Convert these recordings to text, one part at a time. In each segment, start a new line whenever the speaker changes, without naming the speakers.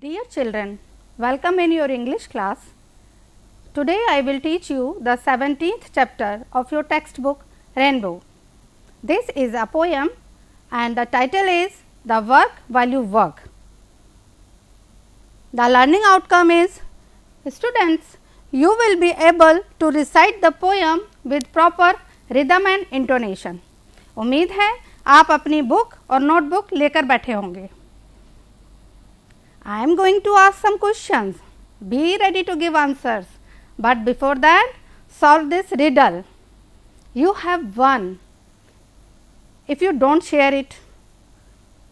Dear children, welcome in your English class. Today I will teach you the 17th chapter of your textbook Rainbow. This is a poem and the title is The Work While You Work. The learning outcome is, students, you will be able to recite the poem with proper rhythm and intonation. उम्मीद है आप अपनी book और notebook लेकर बैठे होंगे. I am going to ask some questions. Be ready to give answers. But before that, solve this riddle. You have one. If you don't share it,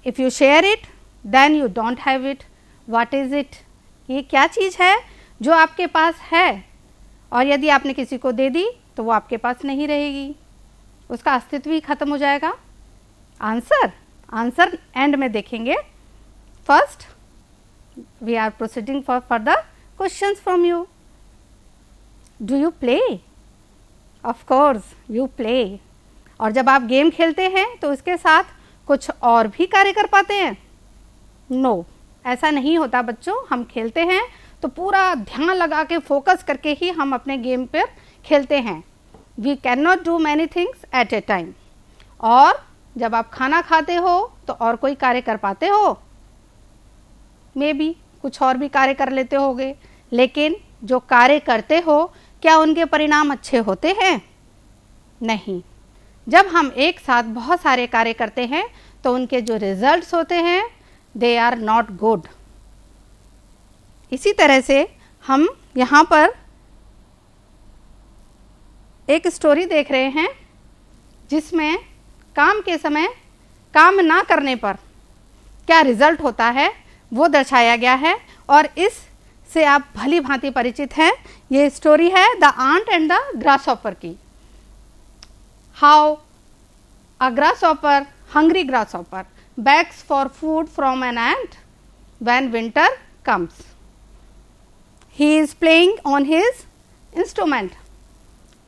if you share it, then you don't have it. What is it? ये क्या चीज़ है जो आपके पास है और यदि आपने किसी को दे दी तो वो आपके पास नहीं रहेगी, उसका अस्तित्व ही खत्म हो जाएगा. आंसर एंड में देखेंगे. First we are proceeding for further questions from you. Do you play? Of course you play. और जब आप गेम खेलते हैं तो उसके साथ कुछ और भी कार्य कर पाते हैं? No, ऐसा नहीं होता बच्चों. हम खेलते हैं तो पूरा ध्यान लगा के फोकस करके ही हम अपने गेम पर खेलते हैं. We cannot do many things at a time. और जब आप खाना खाते हो तो और कोई कार्य कर पाते हो? मे बी कुछ और भी कार्य कर लेते होगे, लेकिन जो कार्य करते हो क्या उनके परिणाम अच्छे होते हैं? नहीं. जब हम एक साथ बहुत सारे कार्य करते हैं तो उनके जो रिजल्ट्स होते हैं दे आर नॉट गुड. इसी तरह से हम यहाँ पर एक स्टोरी देख रहे हैं जिसमें काम के समय काम ना करने पर क्या रिजल्ट होता है वो दर्शाया गया है और इस से आप भली भांति परिचित हैं. ये स्टोरी है the ant and the grasshopper की. How a grasshopper, hungry grasshopper, begs for food from an ant when winter comes. He is playing on his instrument.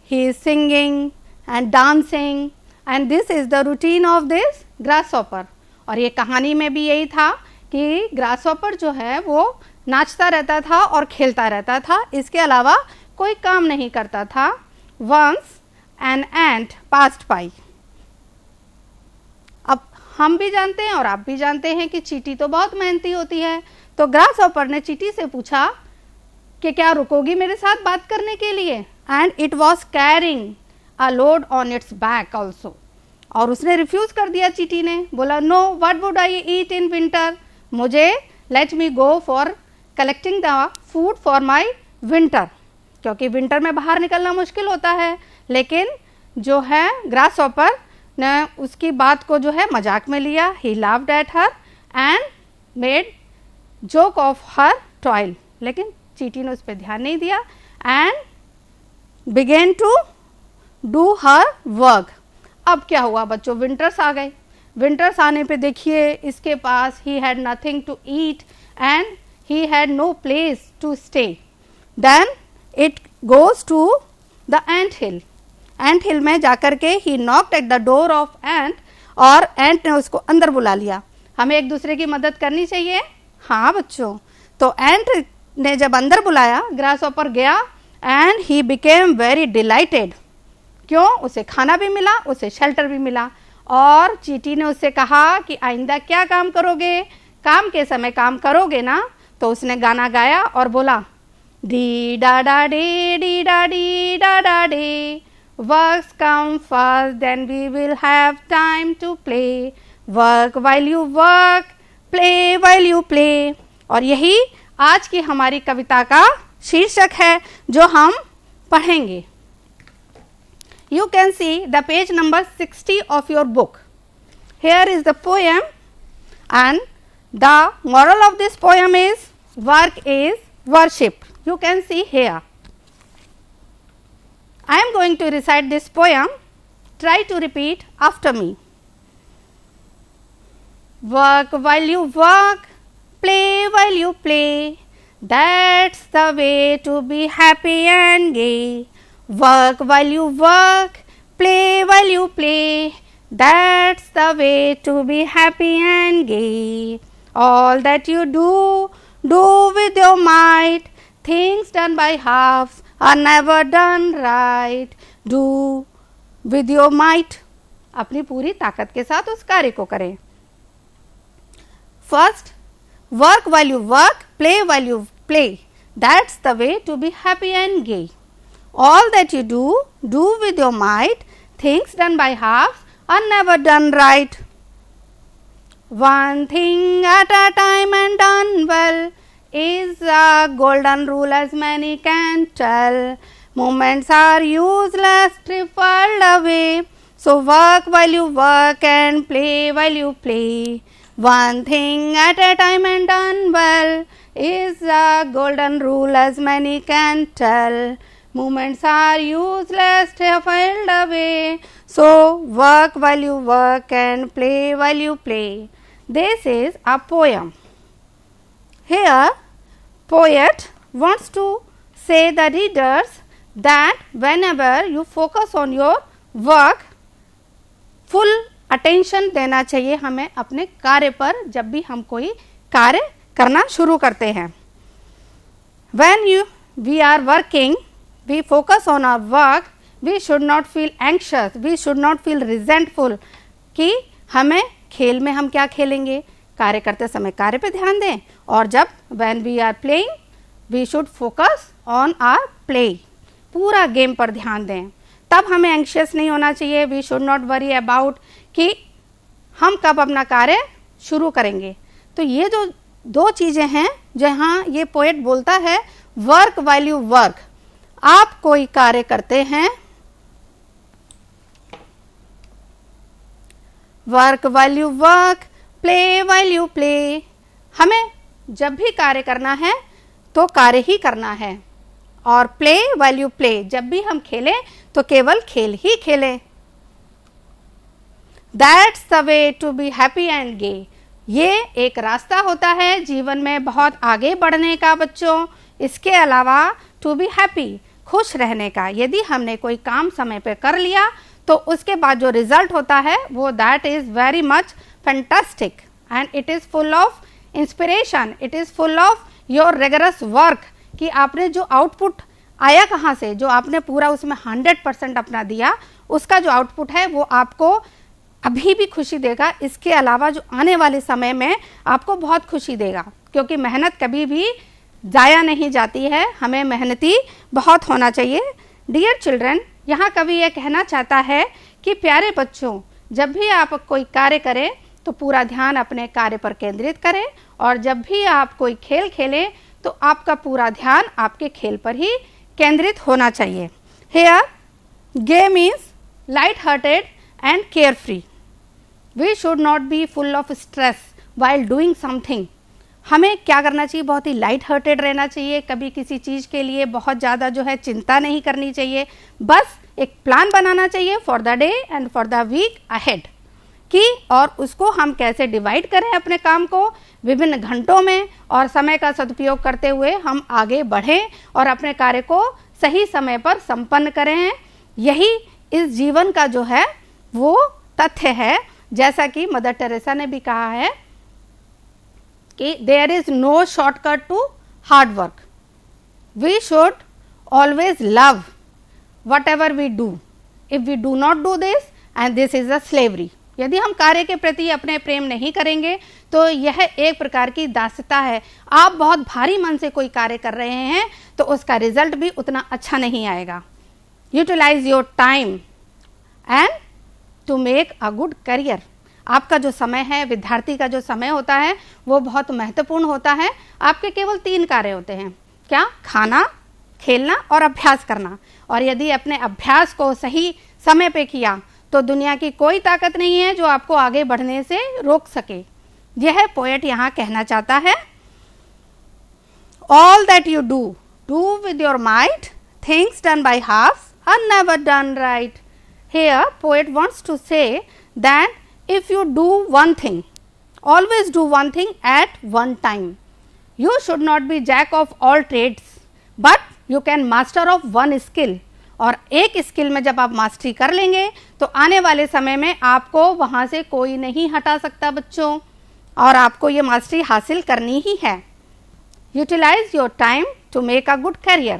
He is singing and dancing and this is the routine of this grasshopper. और ये कहानी में भी यही था कि grasshopper जो है वो नाचता रहता था और खेलता रहता था, इसके अलावा कोई काम नहीं करता था. Once an ant passed by. अब हम भी जानते हैं और आप भी जानते हैं कि चींटी तो बहुत मेहनती होती है. तो ग्रासहॉपर ने चींटी से पूछा कि क्या रुकोगी मेरे साथ बात करने के लिए? And it was carrying a load on its back also. और उसने रिफ्यूज कर दिया. चींटी ने बोला no, what would I eat in winter. मुझे let me go for collecting the food for my winter, क्योंकि विंटर में बाहर निकलना मुश्किल होता है. लेकिन जो है ग्रासहॉपर ने उसकी बात को जो है मजाक में लिया. He laughed at her and made joke of her toil. लेकिन चींटी ने उस पर ध्यान नहीं दिया and began to do her work. अब क्या हुआ बच्चों, विंटर्स आ गए. विंटर्स आने पे देखिए इसके पास he had nothing to eat and he had no place to stay. Then it goes to the ant hill. Ant hill में जाकर के he knocked at the door of ant और एंट ने उसको अंदर बुला लिया. हमें एक दूसरे की मदद करनी चाहिए. हाँ बच्चों. तो एंट ने जब अंदर बुलाया, ग्रासहॉपर गया and he became very dilated. क्यों? उसे खाना भी मिला, उसे शेल्टर भी मिला. और चींटी ने उससे कहा कि आइंदा क्या काम करोगे, काम के समय काम करोगे ना. तो उसने गाना गाया और बोला डी डा डा डे डी डा डी डा डा डे, works come first then we will have time to play, work while you work, play while you play. और यही आज की हमारी कविता का शीर्षक है जो हम पढ़ेंगे. You can see the page number 60 of your book. Here is the poem and the moral of this poem is work is worship. You can see here. I am going to recite this poem. Try to repeat after me. Work while you work, play while you play. That's the way to be happy and gay. Work while you work, play while you play. That's the way to be happy and gay. All that you do, do with your might. Things done by halves are never done right. Do with your might. अपनी पूरी ताकत के साथ उस कार्य को करें. First, work while you work, play while you play. That's the way to be happy and gay. All that you do, do with your might. Things done by halves are never done right. One thing at a time and done well is a golden rule as many can tell. Moments are useless, trifled away. So work while you work and play while you play. One thing at a time and done well is a golden rule as many can tell. Moments are useless, trifled away. So work while you work and play while you play. This is a poem. Here, poet wants to say the readers that whenever you focus on your work, full attention देना चाहिए हमें अपने कार्य पर जब भी हम कोई कार्य करना शुरू करते हैं. When we are working, we focus on our work. We should not feel anxious. We should not feel resentful कि हमें खेल में हम क्या खेलेंगे. कार्य करते समय कार्य पे ध्यान दें और जब when we are playing, we should focus on our play. पूरा गेम पर ध्यान दें. तब हमें एंशियस नहीं होना चाहिए. We should not worry about कि हम कब अपना कार्य शुरू करेंगे. तो ये जो दो चीज़ें हैं जहाँ ये पोएट बोलता है वर्क वाइल यू वर्क. आप कोई कार्य करते हैं, work while you work, play while you play. हमें जब भी कार्य करना है तो कार्य ही करना है और प्ले वाइल यू प्ले. जब भी हम खेलें तो केवल खेल ही खेलें. That's the way to be happy and gay. ये एक रास्ता होता है जीवन में बहुत आगे बढ़ने का बच्चों. इसके अलावा टू बी हैप्पी, खुश रहने का. यदि हमने कोई काम समय पर कर लिया तो उसके बाद जो रिजल्ट होता है वो that is very much fantastic and it is full of inspiration. It is full of your rigorous work कि आपने जो आउटपुट आया कहाँ से, जो आपने पूरा उसमें 100% अपना दिया, उसका जो आउटपुट है वो आपको अभी भी खुशी देगा. इसके अलावा जो आने वाले समय में आपको बहुत खुशी देगा क्योंकि मेहनत कभी भी ज़ाया नहीं जाती है. हमें मेहनती बहुत होना चाहिए. डियर चिल्ड्रन, यहाँ कवि यह कहना चाहता है कि प्यारे बच्चों, जब भी आप कोई कार्य करें तो पूरा ध्यान अपने कार्य पर केंद्रित करें और जब भी आप कोई खेल खेलें तो आपका पूरा ध्यान आपके खेल पर ही केंद्रित होना चाहिए. Here, game is light-hearted and carefree. We should not be full of stress while doing something. हमें क्या करना चाहिए, बहुत ही लाइट हार्टेड रहना चाहिए. कभी किसी चीज़ के लिए बहुत ज़्यादा जो है चिंता नहीं करनी चाहिए. बस एक प्लान बनाना चाहिए for the day and for the week ahead कि और उसको हम कैसे डिवाइड करें अपने काम को विभिन्न घंटों में और समय का सदुपयोग करते हुए हम आगे बढ़ें और अपने कार्य को सही समय पर संपन्न करें. यही इस जीवन का जो है वो तथ्य है. जैसा कि मदर टेरेसा ने भी कहा है कि there is no shortcut to hard work. We should always love whatever we do. If we do not do this and this is a slavery. यदि हम कार्य के प्रति अपने प्रेम नहीं करेंगे तो यह एक प्रकार की दास्यता है. आप बहुत भारी मन से कोई कार्य कर रहे हैं तो उसका रिजल्ट भी उतना अच्छा नहीं आएगा. Utilise your time and to make a good career. आपका जो समय है, विद्यार्थी का जो समय होता है वो बहुत महत्वपूर्ण होता है. आपके केवल 3 कार्य होते हैं. क्या? खाना, खेलना और अभ्यास करना. और यदि अपने अभ्यास को सही समय पे किया तो दुनिया की कोई ताकत नहीं है जो आपको आगे बढ़ने से रोक सके. यह पोएट यहाँ कहना चाहता है. All that you do, do with your might. Things done by halves are never done right. Here, poet wants to say that if you do one thing, always do one thing at one time. You should not be jack of all trades, but you can master of one skill. और एक skill में जब आप mastery कर लेंगे तो आने वाले समय में आपको वहाँ से कोई नहीं हटा सकता बच्चों, और आपको ये मास्टरी हासिल करनी ही है. Utilize your time to make a good career.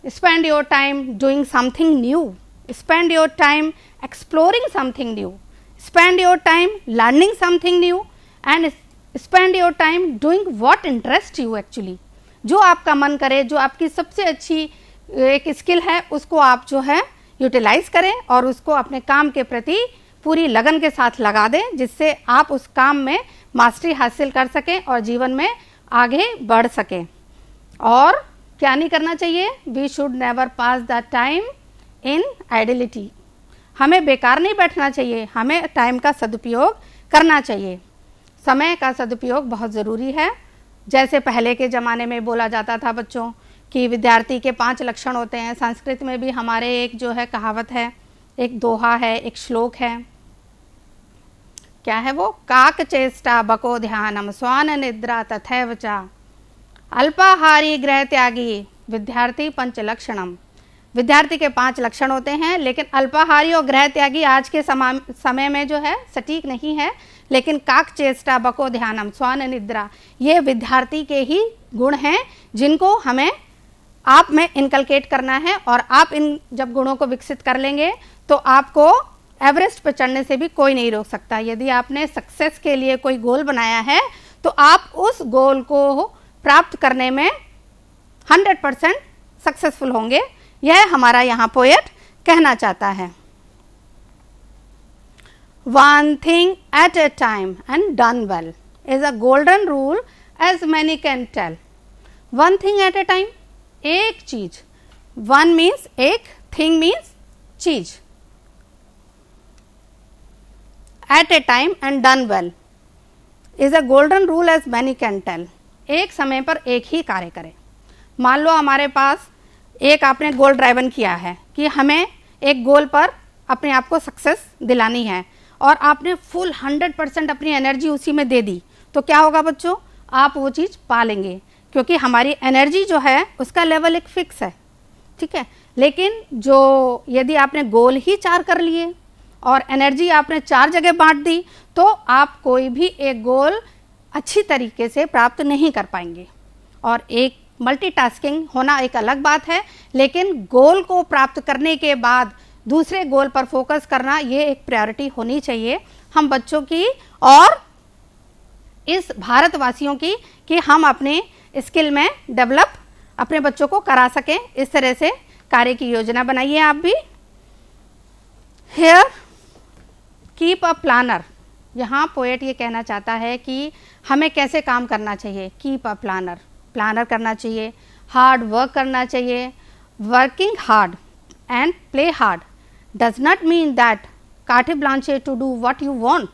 Spend your time doing something new. Spend your time exploring something new. Spend your time learning something new and spend your time doing what interests you actually. जो आपका मन करे, जो आपकी सबसे अच्छी एक skill है, उसको आप जो है यूटिलाइज करें और उसको अपने काम के प्रति पूरी लगन के साथ लगा दें, जिससे आप उस काम में मास्टरी हासिल कर सकें और जीवन में आगे बढ़ सकें। और क्या नहीं करना चाहिए? We should never pass the time in idleness. हमें बेकार नहीं बैठना चाहिए, हमें टाइम का सदुपयोग करना चाहिए। समय का सदुपयोग बहुत ज़रूरी है। जैसे पहले के ज़माने में बोला जाता था बच्चों कि विद्यार्थी के 5 लक्षण होते हैं। संस्कृत में भी हमारे एक जो है कहावत है, एक दोहा है, एक श्लोक है। क्या है वो? काक चेष्टा बको ध्यानम स्वान निद्रा तथैव च अल्पाहारी गृह त्यागी विद्यार्थी पंच लक्षणम। विद्यार्थी के 5 लक्षण होते हैं, लेकिन अल्पाहारी और गृह त्यागी आज के समय में जो है सटीक नहीं है। लेकिन काक चेष्टा बको ध्यानम स्वान निद्रा, ये विद्यार्थी के ही गुण हैं जिनको हमें आप में इनकलकेट करना है। और आप इन जब गुणों को विकसित कर लेंगे तो आपको एवरेस्ट पर चढ़ने से भी कोई नहीं रोक सकता। यदि आपने सक्सेस के लिए कोई गोल बनाया है तो आप उस गोल को प्राप्त करने में 100% सक्सेसफुल होंगे। यह हमारा यहाँ पोएट कहना चाहता है। One thing at a time and done well is a golden rule as many can tell. One thing at a time, एक चीज। One means एक, thing means चीज। At a time and done well is a golden rule as many can tell. एक समय पर एक ही कार्य करें। मान लो हमारे पास एक आपने गोल ड्राइवन किया है कि हमें एक गोल पर अपने आप को सक्सेस दिलानी है और आपने फुल 100% अपनी एनर्जी उसी में दे दी, तो क्या होगा बच्चों? आप वो चीज़ पा लेंगे, क्योंकि हमारी एनर्जी जो है उसका लेवल एक फिक्स है, ठीक है। लेकिन जो यदि आपने गोल ही 4 कर लिए और एनर्जी आपने 4 जगह बांट दी, तो आप कोई भी एक गोल अच्छी तरीके से प्राप्त नहीं कर पाएंगे। और एक मल्टीटास्किंग होना एक अलग बात है, लेकिन गोल को प्राप्त करने के बाद दूसरे गोल पर फोकस करना, ये एक प्रायोरिटी होनी चाहिए हम बच्चों की और इस भारतवासियों की, कि हम अपने स्किल में डेवलप अपने बच्चों को करा सकें। इस तरह से कार्य की योजना बनाइए आप भी। Here keep a planner. यहाँ पोएट ये कहना चाहता है कि हमें कैसे काम करना चाहिए। कीप अ प्लानर, प्लानर करना चाहिए, हार्ड वर्क करना चाहिए। Working hard and play hard does not mean that carte blanche to do what you want.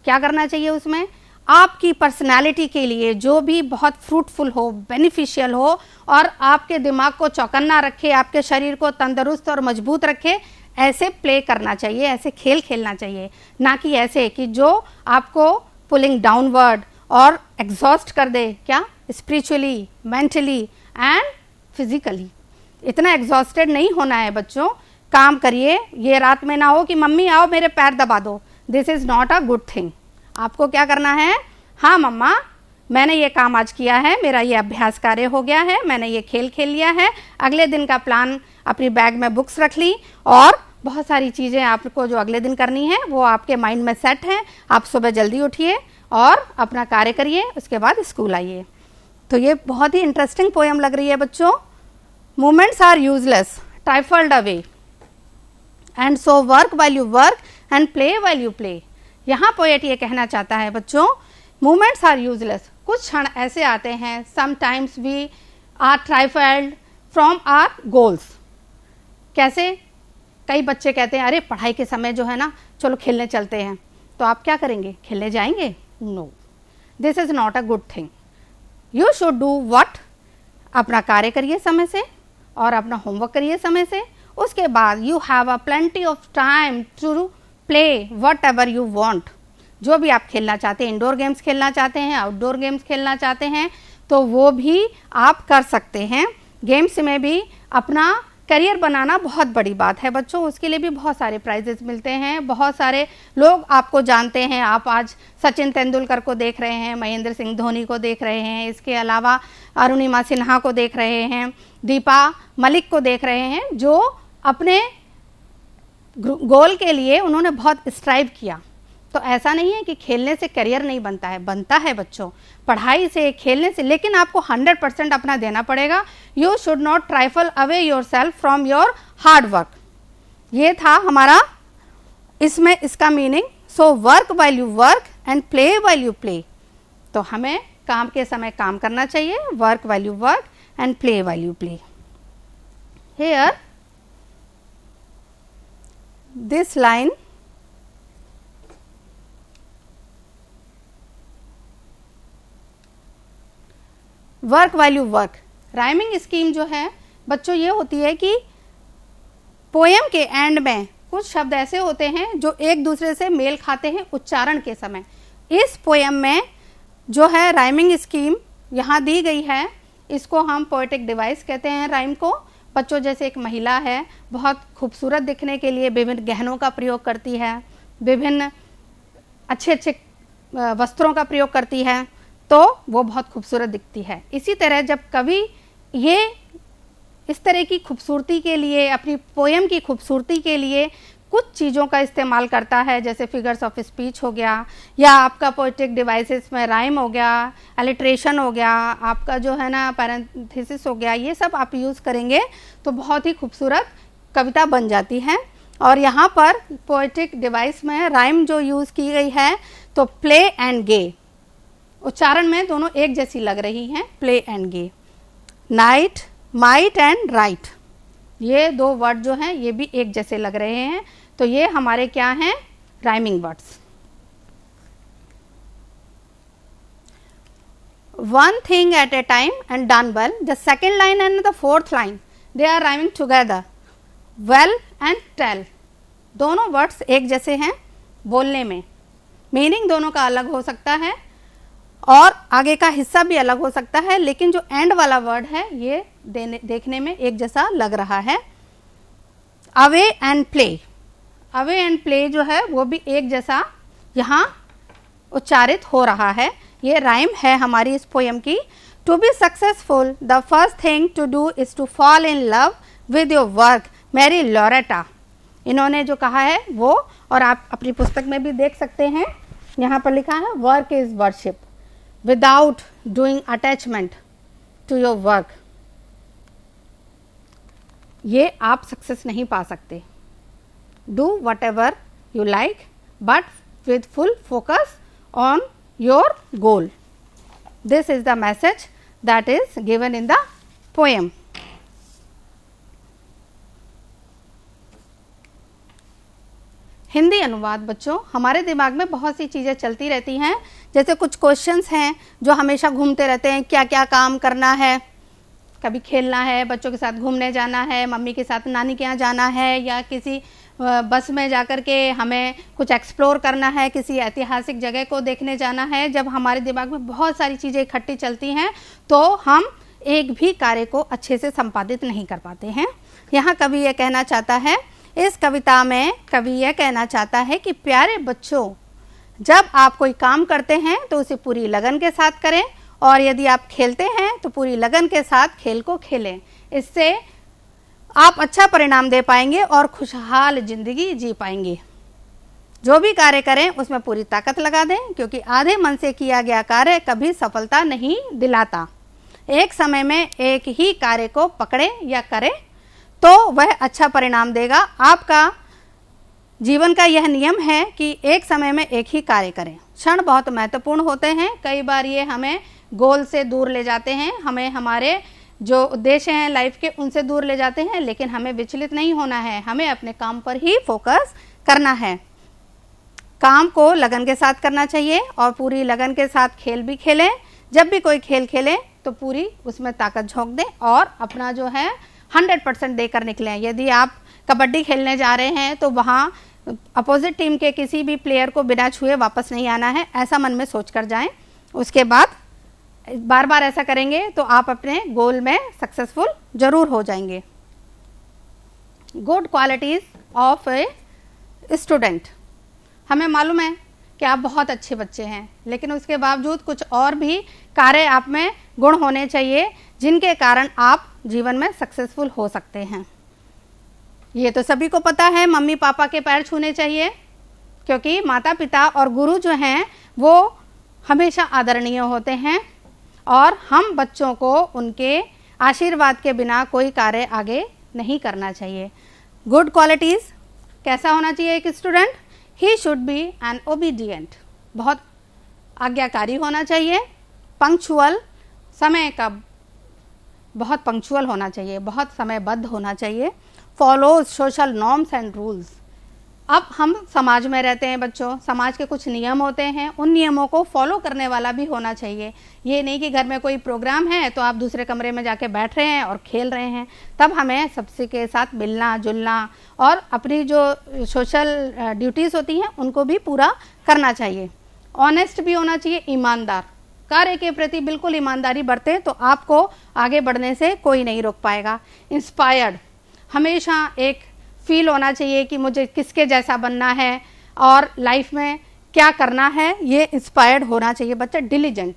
क्या करना चाहिए उसमें? आपकी पर्सनालिटी के लिए जो भी बहुत फ्रूटफुल हो, बेनिफिशियल हो और आपके दिमाग को चौकन्ना रखे, आपके शरीर को तंदुरुस्त और मजबूत रखे, ऐसे प्ले करना चाहिए, ऐसे खेल खेलना चाहिए। ना कि ऐसे कि जो आपको पुलिंग डाउनवर्ड और एग्जॉस्ट कर दे, क्या स्पिरिचुअली, मेंटली एंड फिजिकली। इतना एग्जॉस्टेड नहीं होना है बच्चों। काम करिए, ये रात में ना हो कि मम्मी आओ मेरे पैर दबा दो। This is not a good thing. आपको क्या करना है? हाँ मम्मा, मैंने ये काम आज किया है, मेरा ये अभ्यास कार्य हो गया है, मैंने ये खेल खेल लिया है, अगले दिन का प्लान अपनी बैग में बुक्स रख ली और बहुत सारी चीज़ें आपको जो अगले दिन करनी है वो आपके माइंड में सेट हैं। आप सुबह जल्दी उठिए और अपना कार्य करिए, उसके बाद स्कूल आइए। तो ये बहुत ही इंटरेस्टिंग पोएम लग रही है बच्चों। Moments are useless, trifled away and so work while you work and play while you play. यहाँ पोएट ये कहना चाहता है बच्चों, मोमेंट्स आर यूजलेस। कुछ क्षण ऐसे आते हैं, sometimes we are trifled from our goals. कैसे? कई बच्चे कहते हैं अरे पढ़ाई के समय जो है ना, चलो खेलने चलते हैं। तो आप क्या करेंगे? खेलने जाएंगे? No, this is not a good thing. You should do what. अपना कार्य करिए समय से और अपना होमवर्क करिए समय से। उसके बाद you have a plenty of time to play whatever you want. जो भी आप खेलना चाहते हैं, इंडोर गेम्स खेलना चाहते हैं, आउटडोर गेम्स खेलना चाहते हैं, तो वो भी आप कर सकते हैं। गेम्स में भी अपना करियर बनाना बहुत बड़ी बात है बच्चों, उसके लिए भी बहुत सारे प्राइजेस मिलते हैं, बहुत सारे लोग आपको जानते हैं। आप आज सचिन तेंदुलकर को देख रहे हैं, महेंद्र सिंह धोनी को देख रहे हैं, इसके अलावा अरुणिमा सिन्हा को देख रहे हैं, दीपा मलिक को देख रहे हैं, जो अपने गोल के लिए उन्होंने बहुत स्ट्राइव किया। तो ऐसा नहीं है कि खेलने से करियर नहीं बनता है, बनता है बच्चों, पढ़ाई से, खेलने से, लेकिन आपको 100% अपना देना पड़ेगा। You should not trifle away your self from your hard work. ये था हमारा इसमें इसका meaning. So work while you work and play while you play. तो हमें काम के समय काम करना चाहिए, work while you work and play while you play. Here this line work while you work, rhyming scheme जो है बच्चों ये होती है कि पोएम के एंड में कुछ शब्द ऐसे होते हैं जो एक दूसरे से मेल खाते हैं उच्चारण के समय। इस पोएम में जो है राइमिंग स्कीम यहाँ दी गई है, इसको हम पोएटिक डिवाइस कहते हैं। राइम को बच्चों, जैसे एक महिला है, बहुत खूबसूरत दिखने के लिए विभिन्न गहनों का प्रयोग करती है, विभिन्न अच्छे अच्छे वस्त्रों का प्रयोग करती है, तो वो बहुत खूबसूरत दिखती है। इसी तरह जब कवि ये इस तरह की खूबसूरती के लिए, अपनी पोएम की खूबसूरती के लिए कुछ चीज़ों का इस्तेमाल करता है, जैसे फिगर्स ऑफ स्पीच हो गया, या आपका पोएटिक डिवाइसेस में राइम हो गया, अलिट्रेशन हो गया, आपका जो है ना पैरेंथेसिस हो गया, ये सब आप यूज़ करेंगे तो बहुत ही खूबसूरत कविता बन जाती है। और यहाँ पर पोएटिक डिवाइस में राइम जो यूज़ की गई है, तो प्ले एंड गे, उच्चारण में दोनों एक जैसी लग रही हैं, play and gay. Night, might and right, ये दो वर्ड जो हैं ये भी एक जैसे लग रहे हैं, तो ये हमारे क्या हैं, rhyming words. One thing at a time and done well, the second line and the fourth line they are rhyming together. Well and tell, दोनों वर्ड्स एक जैसे हैं बोलने में, मीनिंग दोनों का अलग हो सकता है और आगे का हिस्सा भी अलग हो सकता है, लेकिन जो एंड वाला वर्ड है ये देखने में एक जैसा लग रहा है। Away and play, away and play जो है वो भी एक जैसा यहाँ उच्चारित हो रहा है। ये राइम है हमारी इस पोएम की। To be successful the first thing to do is to fall in love with your work, Mary Lauretta, इन्होंने जो कहा है वो, और आप अपनी पुस्तक में भी देख सकते हैं, यहाँ पर लिखा है work is worship without doing attachment to your work। ये आप सक्सेस नहीं पा सकते। Do whatever you like but with full focus on your goal। This is the message that is given in the poem। Hindi अनुवाद बच्चों, हमारे दिमाग में बहुत सी चीज़ें चलती रहती हैं, जैसे कुछ क्वेश्चंस हैं जो हमेशा घूमते रहते हैं, क्या क्या काम करना है, कभी खेलना है, बच्चों के साथ घूमने जाना है, मम्मी के साथ नानी के यहाँ जाना है, या किसी बस में जाकर के हमें कुछ एक्सप्लोर करना है, किसी ऐतिहासिक जगह को देखने जाना है। जब हमारे दिमाग में बहुत सारी चीज़ें इकट्ठी चलती हैं तो हम एक भी कार्य को अच्छे से संपादित नहीं कर पाते हैं। यहाँ कवि यह कहना चाहता है, इस कविता में कवि यह कहना चाहता है कि प्यारे बच्चों, जब आप कोई काम करते हैं तो उसे पूरी लगन के साथ करें, और यदि आप खेलते हैं तो पूरी लगन के साथ खेल को खेलें। इससे आप अच्छा परिणाम दे पाएंगे और खुशहाल जिंदगी जी पाएंगे। जो भी कार्य करें उसमें पूरी ताकत लगा दें, क्योंकि आधे मन से किया गया कार्य कभी सफलता नहीं दिलाता। एक समय में एक ही कार्य को पकड़े या करें तो वह अच्छा परिणाम देगा। आपका जीवन का यह नियम है कि एक समय में एक ही कार्य करें। क्षण बहुत महत्वपूर्ण होते हैं, कई बार ये हमें गोल से दूर ले जाते हैं, हमें हमारे जो उद्देश्य हैं लाइफ के उनसे दूर ले जाते हैं, लेकिन हमें विचलित नहीं होना है, हमें अपने काम पर ही फोकस करना है। काम को लगन के साथ करना चाहिए और पूरी लगन के साथ खेल भी खेलें। जब भी कोई खेल खेलें तो पूरी उसमें ताकत झोंक दें और अपना जो है 100% देकर निकलें। यदि आप कबड्डी खेलने जा रहे हैं तो वहाँ अपोजिट टीम के किसी भी प्लेयर को बिना छुए वापस नहीं आना है, ऐसा मन में सोच कर जाएं। उसके बाद बार बार ऐसा करेंगे तो आप अपने गोल में सक्सेसफुल जरूर हो जाएंगे। Good qualities of a student. हमें मालूम है कि आप बहुत अच्छे बच्चे हैं, लेकिन उसके बावजूद कुछ और भी कार्य आप में गुण होने चाहिए जिनके कारण आप जीवन में सक्सेसफुल हो सकते हैं। ये तो सभी को पता है, मम्मी पापा के पैर छूने चाहिए, क्योंकि माता पिता और गुरु जो हैं वो हमेशा आदरणीय होते हैं और हम बच्चों को उनके आशीर्वाद के बिना कोई कार्य आगे नहीं करना चाहिए। गुड क्वालिटीज़ कैसा होना चाहिए एक student? He should B N obedient, बहुत आज्ञाकारी होना चाहिए। पंक्चुअल, समय का बहुत पंक्चुअल होना चाहिए, बहुत समयबद्ध होना चाहिए। Follow social norms and rules. अब हम समाज में रहते हैं बच्चों, समाज के कुछ नियम होते हैं, उन नियमों को फॉलो करने वाला भी होना चाहिए। ये नहीं कि घर में कोई प्रोग्राम है तो आप दूसरे कमरे में जाके बैठ रहे हैं और खेल रहे हैं, तब हमें सबसे के साथ मिलना जुलना और अपनी जो सोशल ड्यूटीज़ होती हैं उनको भी पूरा करना चाहिए। ऑनेस्ट भी होना चाहिए, ईमानदार, कार्य के प्रति बिल्कुल ईमानदारी बरतें तो आपको आगे बढ़ने से कोई नहीं रोक पाएगा। इंस्पायर्ड, हमेशा एक फील होना चाहिए कि मुझे किसके जैसा बनना है और लाइफ में क्या करना है, ये इंस्पायर्ड होना चाहिए बच्चा। डिलीजेंट,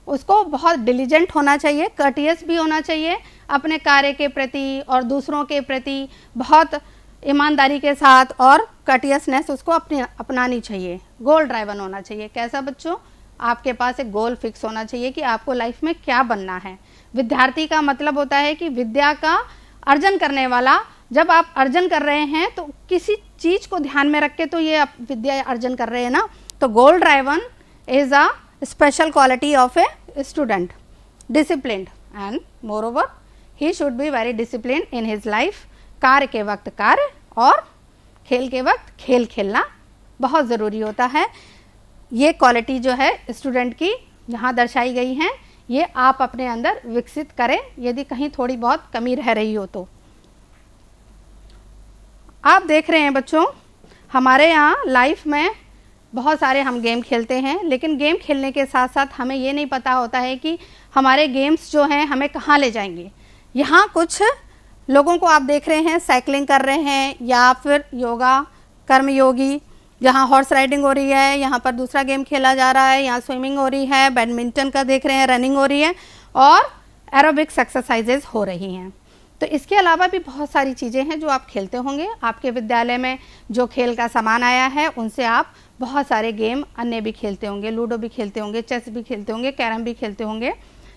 उसको बहुत डिलीजेंट होना चाहिए। कर्टियस भी होना चाहिए, अपने कार्य के प्रति और दूसरों के प्रति बहुत ईमानदारी के साथ और कर्टियसनेस उसको अपनानी चाहिए। गोल ड्राइवन होना चाहिए। कैसा बच्चों? आपके पास एक गोल फिक्स होना चाहिए कि आपको लाइफ में क्या बनना है। विद्यार्थी का मतलब होता है कि विद्या का अर्जन करने वाला। जब आप अर्जन कर रहे हैं तो किसी चीज को ध्यान में रख के तो ये आप विद्या अर्जन कर रहे हैं ना। तो goal driven is a special quality of a student. Disciplined and moreover he should be very disciplined in his life. कार्य के वक्त कार्य और खेल के वक्त खेल खेलना बहुत ज़रूरी होता है। ये क्वालिटी जो है स्टूडेंट की यहाँ दर्शाई गई हैं, ये आप अपने अंदर विकसित करें यदि कहीं थोड़ी बहुत कमी रह रही हो तो। आप देख रहे हैं बच्चों, हमारे यहाँ लाइफ में बहुत सारे हम गेम खेलते हैं, लेकिन गेम खेलने के साथ साथ हमें ये नहीं पता होता है कि हमारे गेम्स जो हैं हमें कहाँ ले जाएंगे। यहाँ कुछ लोगों को आप देख रहे हैं साइकिलिंग कर रहे हैं या फिर योगा, कर्मयोगी, यहाँ हॉर्स राइडिंग हो रही है, यहाँ पर दूसरा गेम खेला जा रहा है, यहाँ स्विमिंग हो रही है, बैडमिंटन का देख रहे हैं, रनिंग हो रही है और एरोबिक्स एक्सरसाइजेज हो रही हैं। तो इसके अलावा भी बहुत सारी चीज़ें हैं जो आप खेलते होंगे। आपके विद्यालय में जो खेल का सामान आया है उनसे आप बहुत सारे गेम अन्य भी खेलते होंगे, लूडो भी खेलते होंगे, चेस भी खेलते होंगे, कैरम भी खेलते होंगे।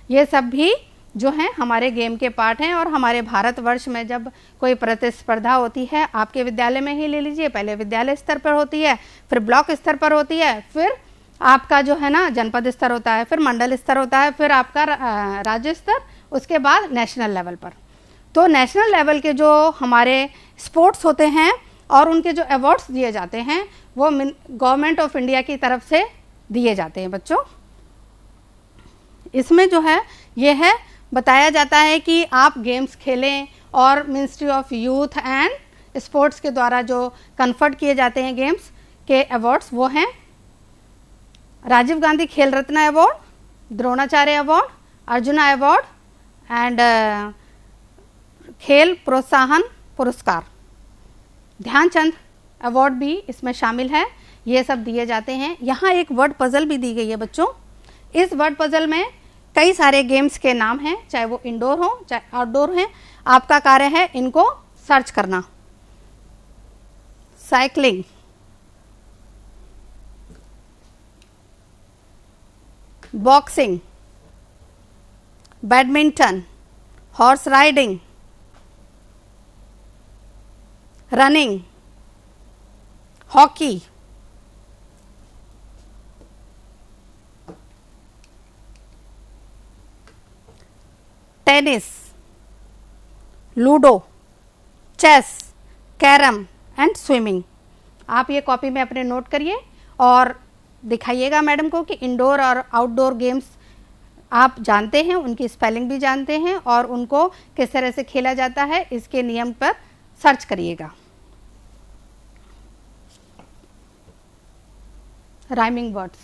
ये सब भी जो हैं हमारे गेम के पार्ट हैं। और हमारे भारतवर्ष में जब कोई प्रतिस्पर्धा होती है, आपके विद्यालय में ही ले लीजिए, पहले विद्यालय स्तर पर होती है, फिर ब्लॉक स्तर पर होती है, फिर आपका जो है ना जनपद स्तर होता है, फिर मंडल स्तर होता है, फिर आपका राज्य स्तर, उसके बाद नेशनल लेवल पर। तो नेशनल लेवल के जो हमारे स्पोर्ट्स होते हैं और उनके जो अवार्ड्स दिए जाते हैं वो गवर्नमेंट ऑफ इंडिया की तरफ से दिए जाते हैं बच्चों। इसमें जो है ये है बताया जाता है कि आप गेम्स खेलें और ministry of youth and sports के द्वारा जो कन्फर्ट किए जाते हैं गेम्स के अवार्ड्स वो हैं Rajiv Gandhi Khel Ratna award, Dronacharya award, Arjuna award and Khel Protsahan पुरस्कार। ध्यानचंद अवार्ड भी इसमें शामिल है। ये सब दिए जाते हैं। यहाँ एक वर्ड पजल भी दी गई है बच्चों। इस वर्ड पजल में कई सारे गेम्स के नाम हैं, चाहे वो इंडोर हो चाहे आउटडोर हैं। आपका कार्य है इनको सर्च करना। Cycling, boxing, badminton, horse riding, running, hockey, tennis, ludo, chess, carrom and swimming. आप ये कॉपी में अपने नोट करिए और दिखाइएगा मैडम को कि इंडोर और आउटडोर गेम्स आप जानते हैं, उनकी स्पेलिंग भी जानते हैं और उनको किस तरह से खेला जाता है, इसके नियम पर सर्च करिएगा। राइमिंग वर्ड्स,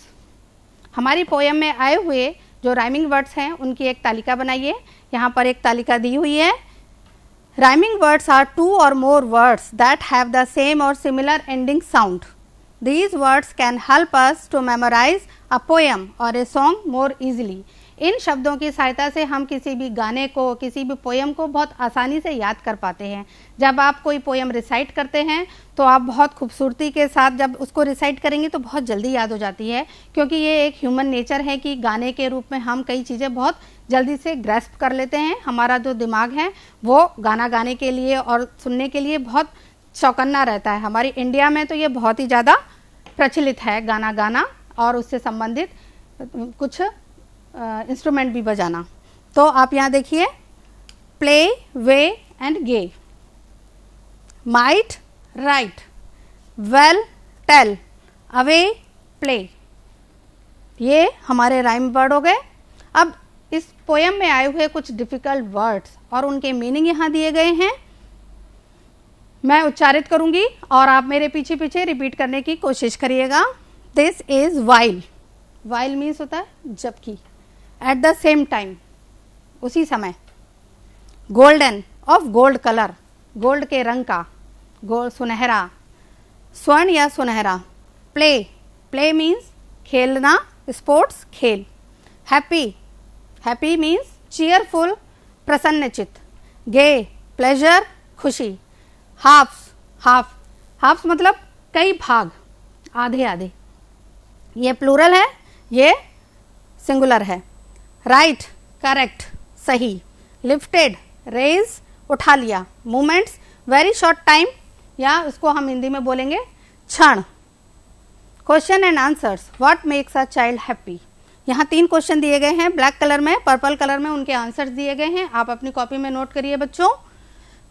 हमारी पोयम में आए हुए जो राइमिंग वर्ड्स हैं उनकी एक तालिका बनाइए। यहाँ पर एक तालिका दी हुई है। Rhyming words are two or more words that have the same or similar ending sound. These words can help us to memorize a poem or a song more easily. इन शब्दों की सहायता से हम किसी भी गाने को, किसी भी पोएम को बहुत आसानी से याद कर पाते हैं। जब आप कोई पोएम रिसाइट करते हैं तो आप बहुत खूबसूरती के साथ जब उसको रिसाइट करेंगे तो बहुत जल्दी याद हो जाती है, क्योंकि ये एक ह्यूमन नेचर है कि गाने के रूप में हम कई चीज़ें बहुत जल्दी से ग्रैस्प कर लेते हैं। हमारा जो दिमाग है वो गाना गाने के लिए और सुनने के लिए बहुत चौकन्ना रहता है। हमारी इंडिया में तो ये बहुत ही ज़्यादा प्रचलित है गाना गाना और उससे संबंधित कुछ इंस्ट्रूमेंट भी बजाना। तो आप यहाँ देखिए, play, way and gay, might, right, well, tell, away, play, ये हमारे राइम वर्ड हो गए। अब इस पोएम में आए हुए कुछ डिफिकल्ट वर्ड्स और उनके मीनिंग यहाँ दिए गए हैं। मैं उच्चारित करूंगी और आप मेरे पीछे पीछे रिपीट करने की कोशिश करिएगा। This is while. While means होता है जबकि, एट द सेम टाइम, उसी समय। Golden, of gold colour, gold के रंग का, गोल्ड सुनहरा, स्वर्ण या सुनहरा। प्ले, प्ले मीन्स खेलना, स्पोर्ट्स, खेल। हैप्पी, हैप्पी मीन्स चीयरफुल, प्रसन्नचित। गे, प्लेजर, खुशी। हाफ्स, हाफ, हाफ्स मतलब कई भाग, आधे आधे। ये प्लूरल है, ये सिंगुलर है। राइट, करेक्ट, सही। लिफ्टेड, रेज, उठा लिया। मूवमेंट्स, वेरी शॉर्ट टाइम, या उसको हम हिंदी में बोलेंगे क्षण। Question and answers, what makes a child happy. यहाँ 3 क्वेश्चन दिए गए हैं, ब्लैक कलर में, पर्पल कलर में उनके आंसर्स दिए गए हैं। आप अपनी कॉपी में नोट करिए बच्चों।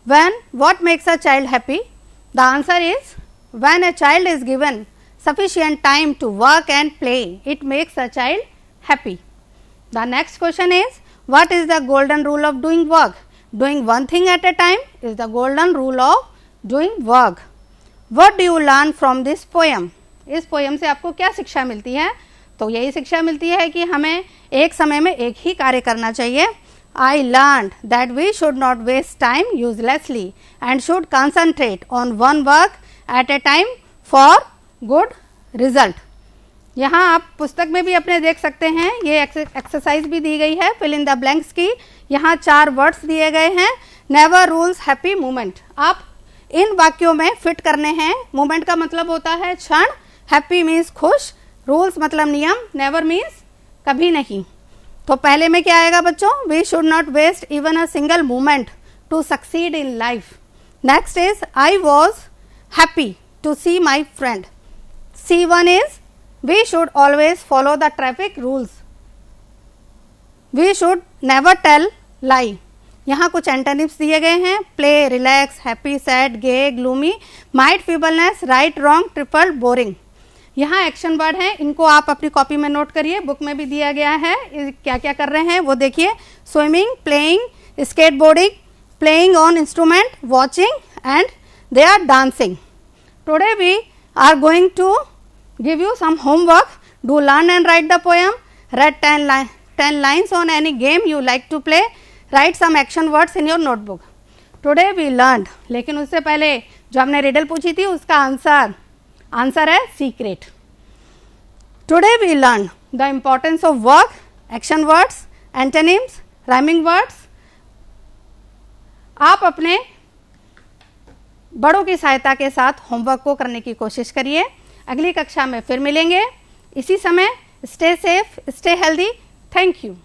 When, what makes a child happy? The answer is when a child is given sufficient time to work and play, it makes a child happy. The next question is, what is the golden rule of doing work? Doing one thing at a time is the golden rule of doing work. What do you learn from this poem? इस poem से आपको क्या शिक्षा मिलती है? तो यही शिक्षा मिलती है कि हमें एक समय में एक ही कार्य करना चाहिए। I learned that we should not waste time uselessly and should concentrate on one work at a time for good result. यहाँ आप पुस्तक में भी अपने देख सकते हैं, ये एक्सरसाइज भी दी गई है फिल इन द ब्लैंक्स की। यहाँ 4 वर्ड्स दिए गए हैं। नेवर रूल्स हैप्पी मोमेंट, आप इन वाक्यों में फिट करने हैं। मोमेंट का मतलब होता है क्षण, हैप्पी मीन्स खुश, रूल्स मतलब नियम, नेवर मीन्स कभी नहीं। तो पहले में क्या आएगा बच्चों? We should not waste even a single moment to succeed in life. Next is I was happy to see my friend. C1 is we should always follow the traffic rules. We should never tell lie. यहाँ कुछ antonyms दिए गए हैं, play, relax, happy, sad, gay, gloomy, might, feebleness, right, wrong, triple, boring. यहाँ action word हैं, इनको आप अपनी कॉपी में नोट करिए, बुक में भी दिया गया है। क्या क्या कर रहे हैं वो देखिए। Swimming, playing, skateboarding, playing on instrument, watching and they are dancing. Today we are going to give you some homework. Do learn and write the poem. Write 10 lines on any game you like to play. Write some action words in your notebook. Today we learn, लेकिन उससे पहले जो हमने riddle पूछी थी उसका answer है secret. Today we learn the importance of work, action words, antonyms, rhyming words. आप अपने बड़ों की सहायता के साथ होमवर्क को करने की कोशिश करिए। अगली कक्षा में फिर मिलेंगे इसी समय। Stay safe, stay healthy. Thank you.